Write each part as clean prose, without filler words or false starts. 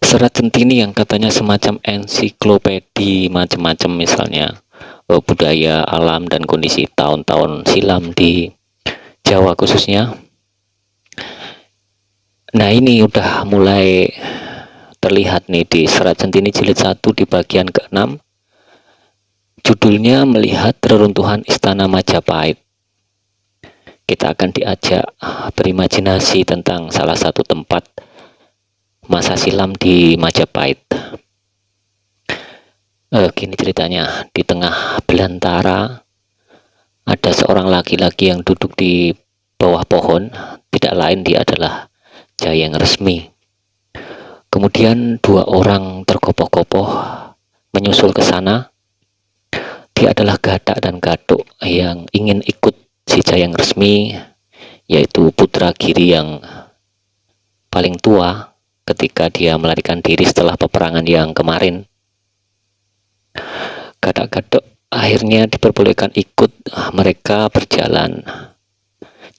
Serat Centini yang katanya semacam ensiklopedi macam-macam, misalnya budaya alam dan kondisi tahun-tahun silam di Jawa khususnya. Nah, ini udah mulai terlihat nih di Serat Centini jilid 1 di bagian ke-6. Judulnya Melihat Reruntuhan Istana Majapahit. Kita akan diajak berimajinasi tentang salah satu tempat masa silam di Majapahit. Gini ceritanya, di tengah belantara ada seorang laki-laki yang duduk di bawah pohon. Tidak lain, dia adalah Jayeng Resmi. Kemudian dua orang terkopoh-kopoh menyusul ke sana. Dia adalah Gathak dan Gathuk yang ingin ikut si Jayeng Resmi, yaitu putra Giri yang paling tua ketika dia melarikan diri setelah peperangan yang kemarin. Gathak-Gathuk akhirnya diperbolehkan ikut. Mereka berjalan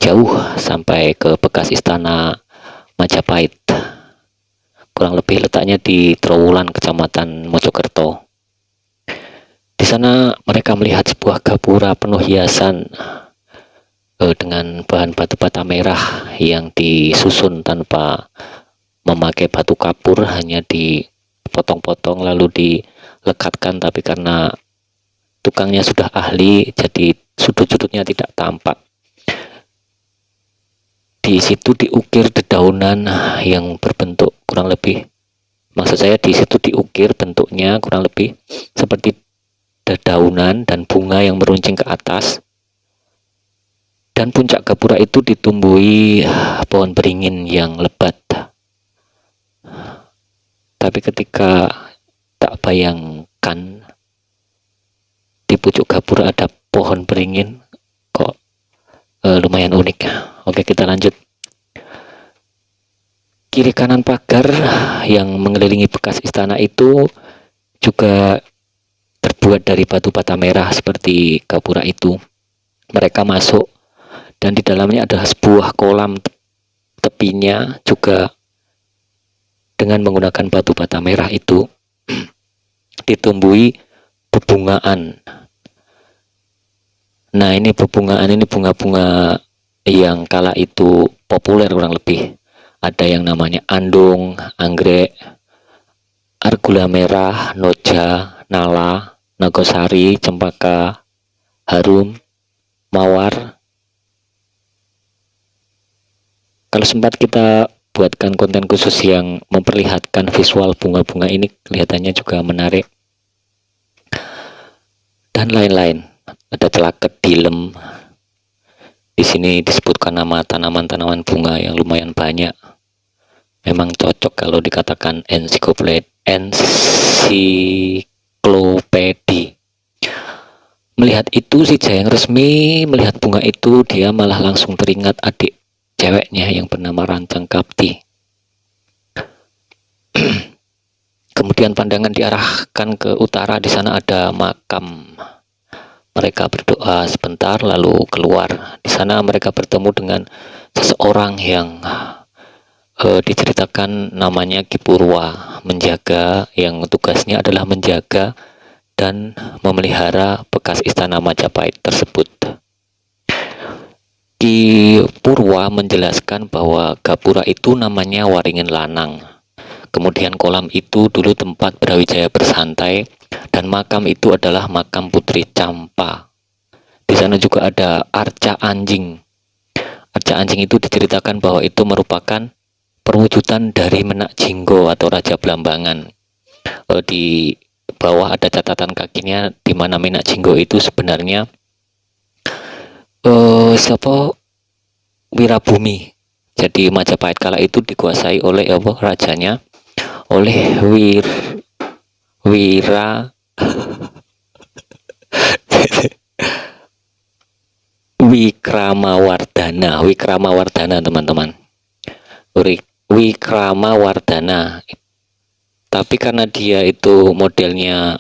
jauh sampai ke bekas istana Majapahit. Kurang lebih letaknya di Trowulan, Kecamatan Mojokerto. Di sana mereka melihat sebuah gapura penuh hiasan dengan bahan batu bata merah yang disusun tanpa memakai batu kapur, hanya dipotong-potong lalu dilekatkan, tapi karena tukangnya sudah ahli jadi sudut-sudutnya tidak tampak. Di situ diukir dedaunan yang berbentuk kurang lebih, maksud saya di situ diukir bentuknya kurang lebih seperti dedaunan dan bunga yang meruncing ke atas. Dan puncak gapura itu ditumbuhi pohon beringin yang lebat. Tapi ketika tak bayangkan di pucuk gapura ada pohon beringin, kok lumayan unik. Oke, kita lanjut. Kiri kanan pagar yang mengelilingi bekas istana itu juga terbuat dari batu bata merah seperti gapura itu. Mereka masuk dan di dalamnya ada sebuah kolam, tepinya juga dengan menggunakan batu bata merah itu ditumbuhi bebungaan. Nah, ini bebungaan, ini bunga-bunga yang kala itu populer kurang lebih. Ada yang namanya andung, anggrek, argula merah, noja, nala, nagosari, cempaka, harum, mawar. Kalau sempat kita buatkan konten khusus yang memperlihatkan visual bunga-bunga ini, kelihatannya juga menarik. Dan lain-lain. Ada celaket dilem. Di sini disebutkan nama tanaman-tanaman bunga yang lumayan banyak. Memang cocok kalau dikatakan ensiklopedi. Melihat itu, si Jayeng Resmi melihat bunga itu, dia malah langsung teringat adik ceweknya yang bernama Rancang Kapti. Kemudian pandangan diarahkan ke utara. Di sana ada makam. Mereka berdoa sebentar lalu keluar. Di sana mereka bertemu dengan seseorang yang diceritakan namanya Ki Purwa, yang tugasnya adalah menjaga dan memelihara bekas istana Majapahit tersebut. Ki Purwa menjelaskan bahwa gapura itu namanya Waringin Lanang. Kemudian kolam itu dulu tempat Brawijaya bersantai, dan makam itu adalah makam Putri Campa. Di sana juga ada arca anjing. Arca anjing itu diceritakan bahwa itu merupakan perwujudan dari Menak Jinggo atau Raja Blambangan. Di bawah ada catatan kakinya, di mana Menak Jinggo itu sebenarnya Wirabumi. Jadi Majapahit kala itu dikuasai oleh rajanya, oleh Wikramawardhana teman-teman. Wikramawardhana. Tapi karena dia itu modelnya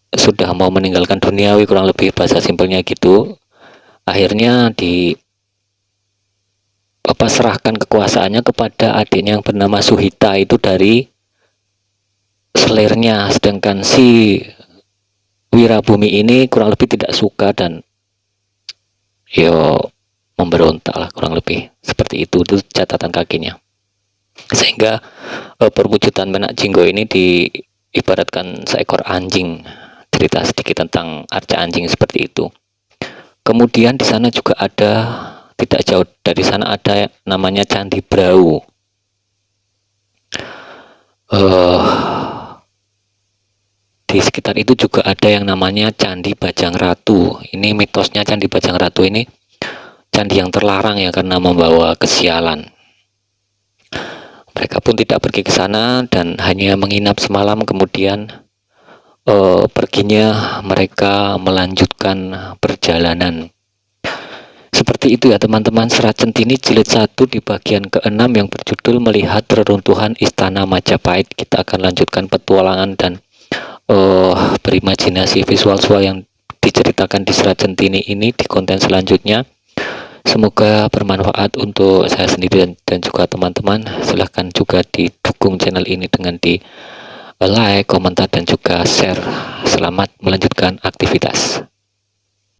sudah mau meninggalkan duniawi, kurang lebih bahasa simpelnya gitu, akhirnya serahkan kekuasaannya kepada adiknya yang bernama Suhita itu dari selernya, sedangkan si Wirabumi ini kurang lebih tidak suka dan memberontak lah, kurang lebih seperti itu catatan kakinya. Sehingga perwujudan Menak Jinggo ini diibaratkan seekor anjing. Cerita sedikit tentang arca anjing seperti itu. Kemudian di sana juga ada, tidak jauh dari sana ada namanya Candi Brau. Di sekitar itu juga ada yang namanya Candi Bajang Ratu. Ini mitosnya Candi Bajang Ratu ini candi yang terlarang ya, karena membawa kesialan. Mereka pun tidak pergi ke sana dan hanya menginap semalam, kemudian perginya mereka melanjutkan perjalanan. Seperti itu ya teman-teman, Serat Centini jilid 1 di bagian ke-6 yang berjudul Melihat Reruntuhan Istana Majapahit. Kita akan lanjutkan petualangan dan berimajinasi visual yang diceritakan di Serat Centini ini di konten selanjutnya. Semoga bermanfaat untuk saya sendiri dan juga teman-teman. Silahkan juga didukung channel ini dengan di like, komentar, dan juga share. Selamat melanjutkan aktivitas.